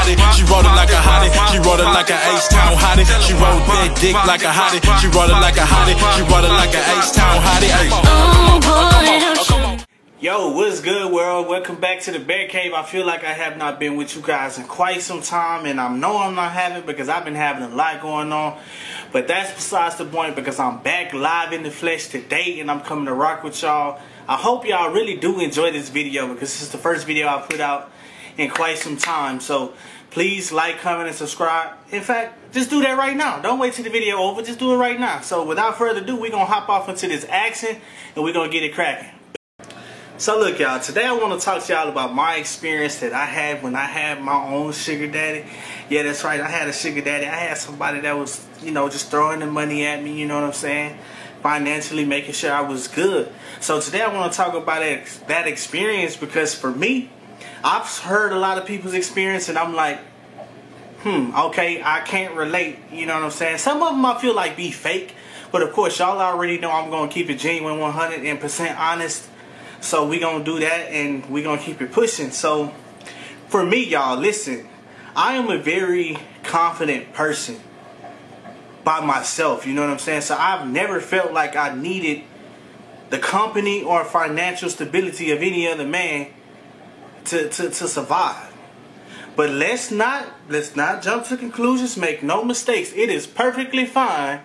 hottie. She roll it like a hottie. She roll it like a H-Town hottie. She roll that dick like a hottie. She roll it like a hottie. She roll it like a H-Town hottie. Yo, what's good, world? Welcome back to the Bear Cave. I feel like I have not been with you guys in quite some time, and I know I'm not having because I've been having a lot going on. But that's besides the point, because I'm back live in the flesh today, and I'm coming to rock with y'all. I hope y'all really do enjoy this video, because this is the first video I put out in quite some time. So please like, comment, and subscribe. In fact, just do that right now. Don't wait till the video over. Just do it right now. So without further ado, we're going to hop off into this action, and we're going to get it cracking. So look, y'all, today I want to talk to y'all about my experience that I had when I had my own sugar daddy. Yeah, that's right, I had a sugar daddy. I had somebody that was, you know, just throwing the money at me, you know what I'm saying? Financially making sure I was good. So today I want to talk about that experience, because for me, I've heard a lot of people's experience and I'm like, okay, I can't relate, you know what I'm saying? Some of them I feel like be fake, but of course y'all already know I'm going to keep it genuine, 100% honest. So we gonna do that, and we gonna keep it pushing. So for me, y'all, listen, I am a very confident person by myself, you know what I'm saying? So I've never felt like I needed the company or financial stability of any other man to survive. But let's not jump to conclusions. Make no mistakes. It is perfectly fine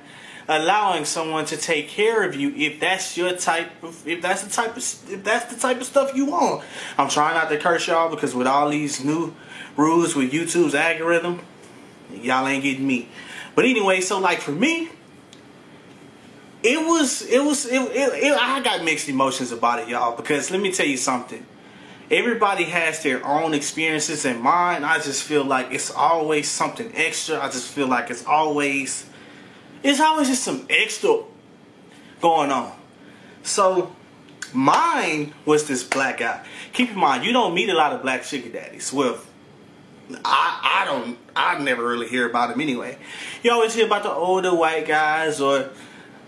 allowing someone to take care of you if that's your type of, if that's the type of stuff you want. I'm trying not to curse y'all, because with all these new rules with YouTube's algorithm, y'all ain't getting me. But anyway, so like for me, I got mixed emotions about it, y'all, because let me tell you something. Everybody has their own experiences, and mine, I just feel like it's always something extra. I just feel like it's always just some extra going on. So mine was this black guy. Keep in mind, you don't meet a lot of black sugar daddies. Well, I never really hear about them anyway. You always hear about the older white guys or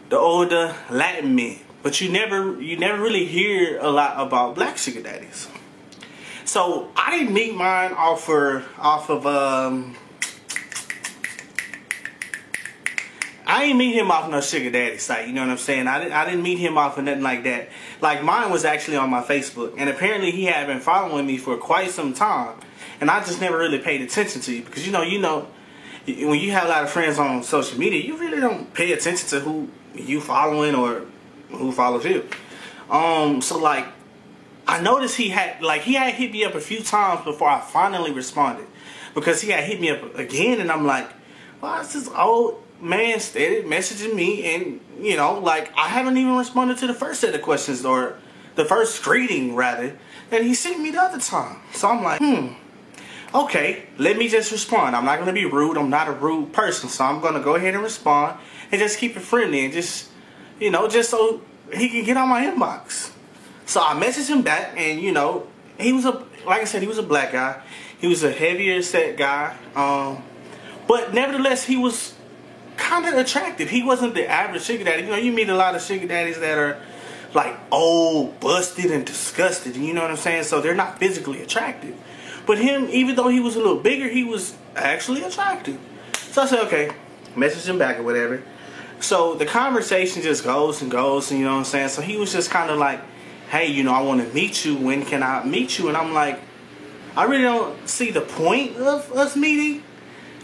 the older Latin men, but you never really hear a lot about black sugar daddies. So I didn't meet mine off of I didn't meet him off no sugar daddy site, you know what I'm saying? I didn't meet him off of nothing like that. Like, mine was actually on my Facebook, and apparently he had been following me for quite some time, and I just never really paid attention to you, because you know when you have a lot of friends on social media, you really don't pay attention to who you following or who follows you. So like, I noticed he had hit me up a few times before I finally responded, because he had hit me up again, and I'm like, why is this old man steady messaging me? And you know, like, I haven't even responded to the first set of questions, or the first greeting rather, that he sent me the other time. So I'm like, okay, let me just respond. I'm not gonna be rude. I'm not a rude person, so I'm gonna go ahead and respond and just keep it friendly, and just, you know, just so he can get on my inbox. So I messaged him back, and you know, he was like I said, he was a black guy. He was a heavier set guy, but nevertheless, he was kind of attractive. He wasn't the average sugar daddy. You know, you meet a lot of sugar daddies that are like old, busted, and disgusted, you know what I'm saying? So they're not physically attractive. But him, even though he was a little bigger, he was actually attractive. So I said, okay, message him back or whatever. So the conversation just goes and goes, and you know what I'm saying? So he was just kind of like, hey, you know, I want to meet you. When can I meet you? And I'm like, I really don't see the point of us meeting.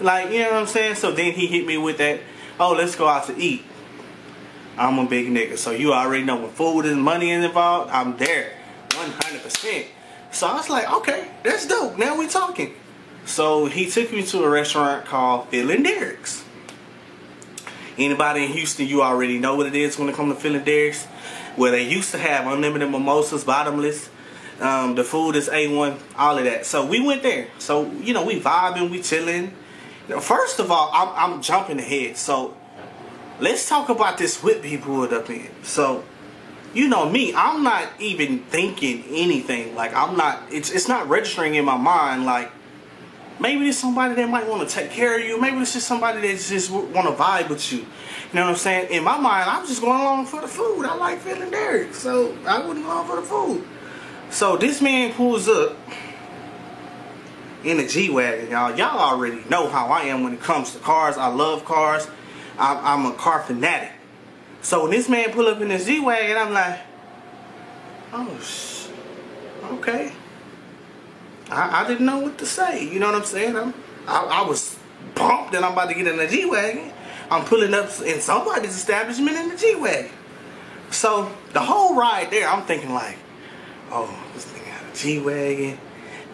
Like, you know what I'm saying? So then he hit me with that, oh, let's go out to eat. I'm a big nigga, so you already know when food and money is involved, I'm there, 100%. So I was like, okay, that's dope. Now we talking. So he took me to a restaurant called Phil and Derek's. Anybody in Houston, you already know what it is when it comes to Phil and Derek's, where they used to have unlimited mimosas, bottomless. The food is A1, all of that. So we went there. So, you know, we vibing, we chilling. First of all, I'm jumping ahead. So let's talk about this whip he pulled up in. So, you know me, I'm not even thinking anything. Like, I'm not, it's not registering in my mind. Like, maybe there's somebody that might want to take care of you. Maybe it's just somebody that just want to vibe with you. You know what I'm saying? In my mind, I'm just going along for the food. I like Phil and Derek, so I wouldn't go along for the food. So this man pulls up. in the G-Wagon, y'all. Y'all already know how I am when it comes to cars. I love cars. I'm a car fanatic. So when this man pull up in this G-Wagon, I'm like, oh, okay. I didn't know what to say. You know what I'm saying? I was pumped that I'm about to get in the G-Wagon. I'm pulling up in somebody's establishment in the G-Wagon. So the whole ride there, I'm thinking like, oh, this nigga got a G-Wagon.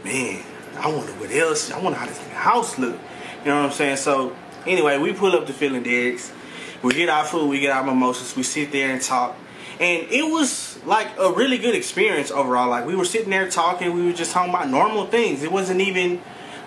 Man, I wonder what else. I wonder how this nigga house look. You know what I'm saying? So anyway, we pull up to Feeling Derrick's. We get our food, we get our mimosas, we sit there and talk. And it was like a really good experience overall. Like we were sitting there talking, we were just talking about normal things. It wasn't even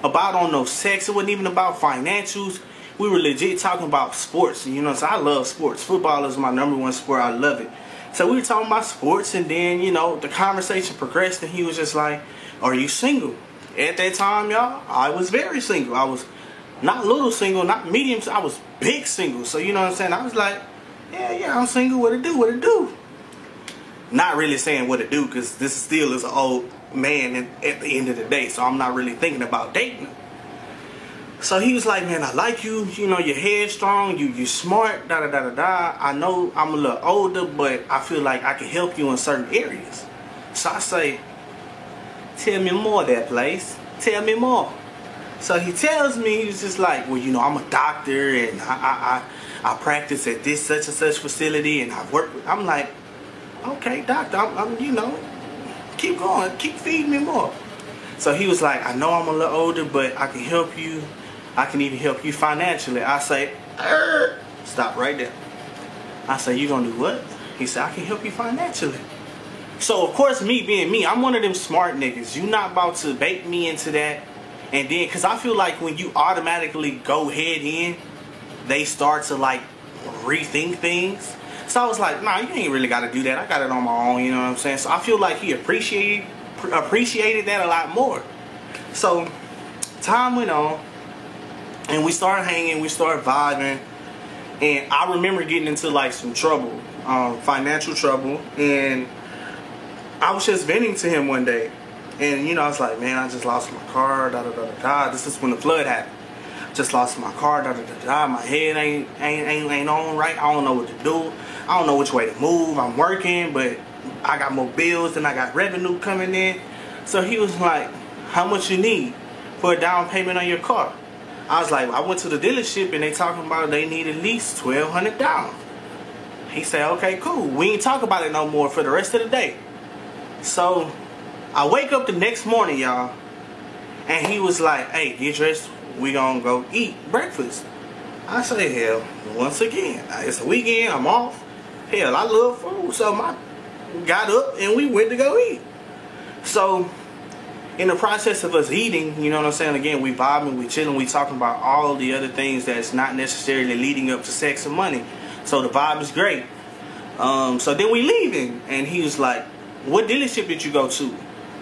about on no sex, it wasn't even about financials. We were legit talking about sports. You know, so I love sports. Football is my #1 sport. I love it. So we were talking about sports, and then, you know, the conversation progressed, and he was just like, are you single? At that time, y'all, I was very single. I was not little single, not medium, I was big single. So, you know what I'm saying? I was like, yeah, I'm single. What it do? Not really saying what it do, because this still is an old man at the end of the day. So I'm not really thinking about dating. So he was like, man, I like you. You know, you're headstrong. You smart. Da-da-da-da-da. I know I'm a little older, but I feel like I can help you in certain areas. So I say, tell me more, that place. Tell me more. So he tells me, he's just like, well, you know, I'm a doctor, and I practice at this such and such facility, and I work with. I'm like, okay, doctor, I'm you know, keep going, keep feeding me more. So he was like, I know I'm a little older, but I can help you. I can even help you financially. I say, stop right there. I say, you gonna do what? He said, I can help you financially. So of course, me being me, I'm one of them smart niggas. You not about to bait me into that. And then, cause I feel like when you automatically go head in, they start to like rethink things. So I was like, nah, you ain't really gotta do that. I got it on my own, you know what I'm saying? So I feel like he appreciated that a lot more. So time went on, and we started hanging, we started vibing, and I remember getting into like some trouble, financial trouble, and I was just venting to him one day, and you know, I was like, man, I just lost my car, da-da-da-da-da. This is when the flood happened. Just lost my car, da-da-da-da. My head ain't on right. I don't know what to do. I don't know which way to move. I'm working, but I got more bills than I got revenue coming in. So he was like, how much you need for a down payment on your car? I was like, I went to the dealership and they talking about they need at least $1,200 down. He said, okay, cool. We ain't talk about it no more for the rest of the day. So I wake up the next morning, y'all, and he was like, hey, get dressed. We gonna go eat breakfast. I say, hell, once again, it's a weekend, I'm off. Hell, I love food. So I got up and we went to go eat. So in the process of us eating, you know what I'm saying, again, we vibing, we chilling, we talking about all the other things that's not necessarily leading up to sex and money. So the vibe is great. So then we leaving, and he was like, what dealership did you go to?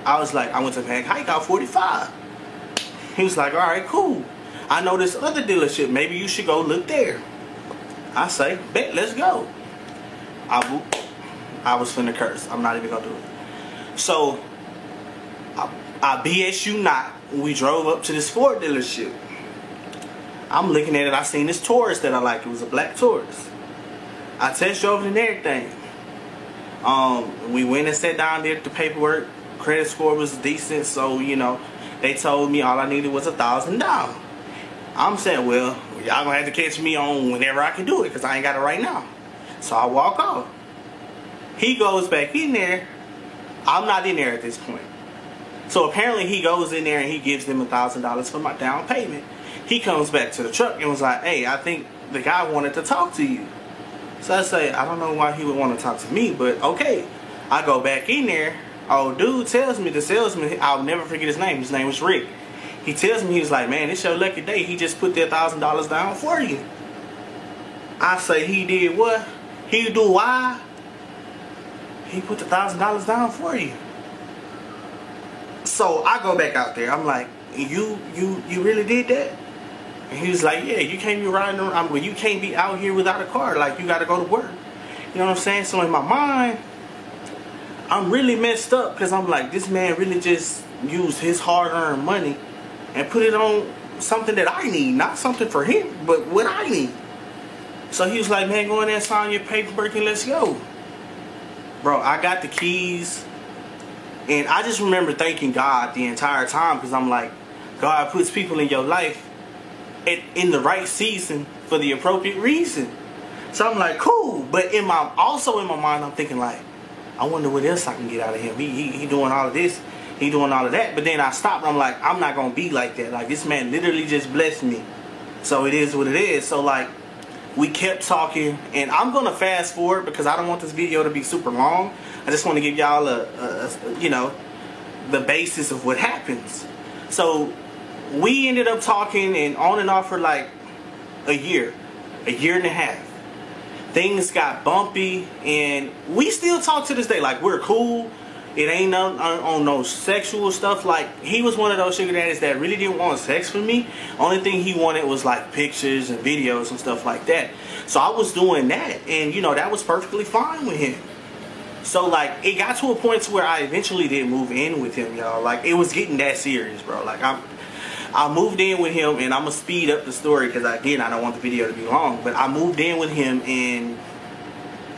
I was like, I went to Pack Hike out 45. He was like, all right, cool. I know this other dealership. Maybe you should go look there. I say, bet, let's go. I was finna curse. I'm not even gonna do it. So I BS you not, we drove up to this Ford dealership. I'm looking at it. I seen this Taurus that I like. It was a black Taurus. I test drove it and everything. We went and sat down there at the paperwork. Credit score was decent, so you know, they told me all I needed was $1,000 down. I'm saying, well, y'all gonna have to catch me on whenever I can do it, because I ain't got it right now. So I walk off. He goes back in there. I'm not in there at this point. So apparently he goes in there and he gives them $1,000 for my down payment. He comes back to the truck and was like, hey, I think the guy wanted to talk to you. So I say, I don't know why he would want to talk to me, but okay. I go back in there. Oh, dude tells me, the salesman, I'll never forget his name. His name was Rick. He tells me, he was like, man, it's your lucky day. He just put that $1,000 down for you. I say, he did what? He do why? He put the $1,000 down for you. So I go back out there. I'm like, you really did that? And he was like, yeah, you can't be riding around. Well, you can't be out here without a car. Like, you got to go to work. You know what I'm saying? So in my mind, I'm really messed up, because I'm like, this man really just used his hard-earned money and put it on something that I need, not something for him, but what I need. So he was like, man, go in there and sign your paperwork and let's go. Bro, I got the keys, and I just remember thanking God the entire time, because I'm like, God puts people in your life in the right season for the appropriate reason. So I'm like, cool. But also in my mind, I'm thinking like, I wonder what else I can get out of him. He doing all of this, he doing all of that. But then I stopped, and I'm like, I'm not gonna be like that. Like, this man literally just blessed me. So it is what it is. So like, we kept talking, and I'm gonna fast forward because I don't want this video to be super long. I just want to give y'all you know, the basis of what happens. So we ended up talking and on and off for like a year and a half. Things got bumpy, and we still talk to this day. Like, we're cool. It ain't nothing on no sexual stuff. Like, he was one of those sugar daddies that really didn't want sex with me. Only thing he wanted was like pictures and videos and stuff like that. So I was doing that, and you know, that was perfectly fine with him. So like, it got to a point to where I eventually did move in with him, y'all. Like, it was getting that serious, bro. Like, I moved in with him, and I'm gonna speed up the story because again, I don't want the video to be long. But I moved in with him, and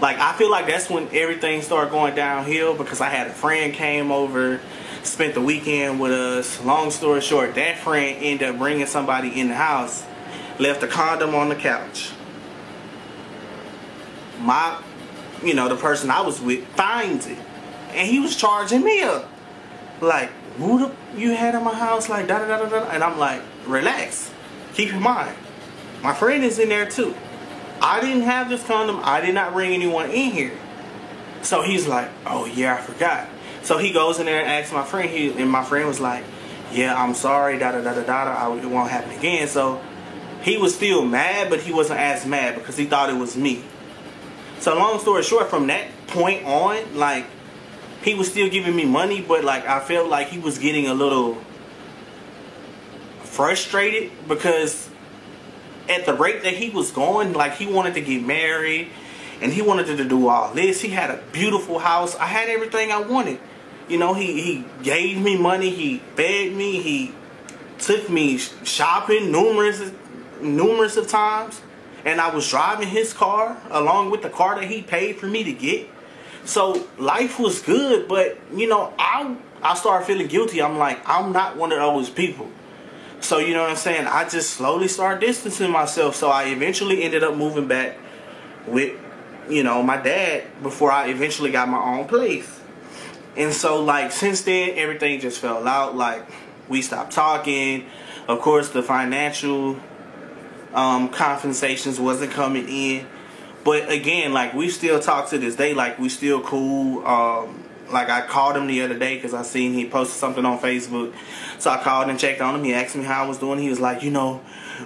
like, I feel like that's when everything started going downhill, because I had a friend came over, spent the weekend with us. Long story short, that friend ended up bringing somebody in the house, left a condom on the couch. You know, the person I was with finds it, and he was charging me up. Like, who the you had in my house? Like, da da da da da. And I'm like, relax. Keep in mind, my friend is in there too. I didn't have this condom. I did not bring anyone in here. So he's like, oh yeah, I forgot. So he goes in there and asks my friend. And my friend was like, yeah, I'm sorry, da da da da da. It won't happen again. So he was still mad, but he wasn't as mad because he thought it was me. So long story short, from that point on, like, he was still giving me money, but like, I felt like he was getting a little frustrated, because at the rate that he was going, like, he wanted to get married and he wanted to do all this. He had a beautiful house. I had everything I wanted. You know, he gave me money, he fed me, he took me shopping numerous of times, and I was driving his car along with the car that he paid for me to get. So life was good, but you know, I started feeling guilty. I'm like, I'm not one of those people. So you know what I'm saying? I just slowly started distancing myself. So I eventually ended up moving back with, you know, my dad before I eventually got my own place. And so like, since then, everything just fell out. Like, we stopped talking. Of course, the financial compensations wasn't coming in. But again, like, we still talk to this day. Like, we still cool. Like, I called him the other day because I seen he posted something on Facebook. So I called and checked on him. He asked me how I was doing. He was like, you know,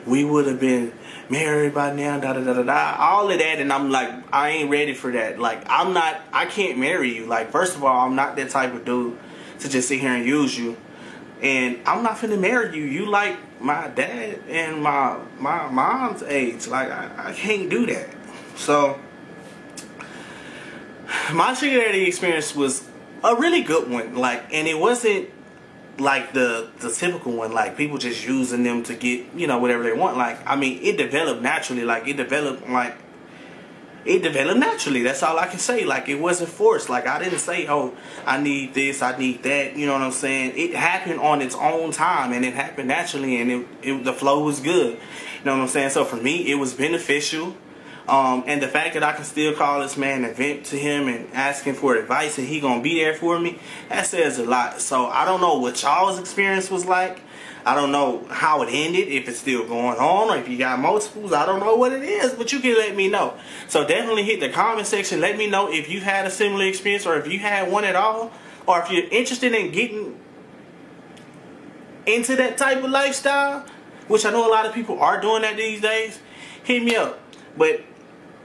we would have been married by now, da da da da da. All of that. And I'm like, I ain't ready for that. Like, I can't marry you. Like, first of all, I'm not that type of dude to just sit here and use you. And I'm not finna marry you. You like my dad and my mom's age. Like, I can't do that. So my sugar daddy experience was a really good one. Like, and it wasn't like the typical one, like people just using them to get, you know, whatever they want. Like, I mean, it developed naturally. Like, it developed naturally. That's all I can say. Like, it wasn't forced. Like, I didn't say, oh, I need this, I need that. You know what I'm saying? It happened on its own time, and it happened naturally, and the flow was good. You know what I'm saying? So for me, it was beneficial. And the fact that I can still call this man and vent to him and ask him for advice, and he gonna be there for me, that says a lot. So I don't know what y'all's experience was like. I don't know how it ended, if it's still going on, or if you got multiples. I don't know what it is, but you can let me know. So definitely hit the comment section. Let me know if you had a similar experience, or if you had one at all, or if you're interested in getting into that type of lifestyle, which I know a lot of people are doing that these days. Hit me up. But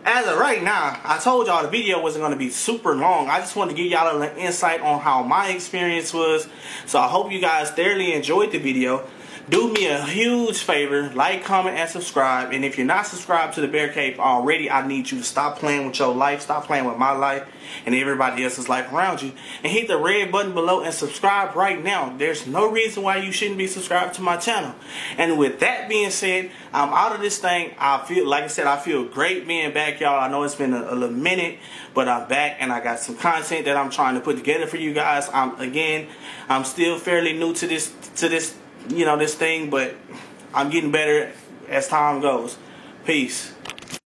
as of right now, I told y'all the video wasn't going to be super long. I just wanted to give y'all an insight on how my experience was. So I hope you guys thoroughly enjoyed the video. do me a huge favor, like, comment, and subscribe. And if you're not subscribed to the Bear Cave already, I need you to stop playing with your life, stop playing with my life and everybody else's life around you, and hit the red button below and subscribe right now. There's no reason why you shouldn't be subscribed to my channel. And with that being said, I'm out of this thing. I feel, like I said, I feel great being back, y'all. I know it's been a little minute, but I'm back and I got some content that I'm trying to put together for you guys. I'm still fairly new to this this thing, but I'm getting better as time goes. Peace.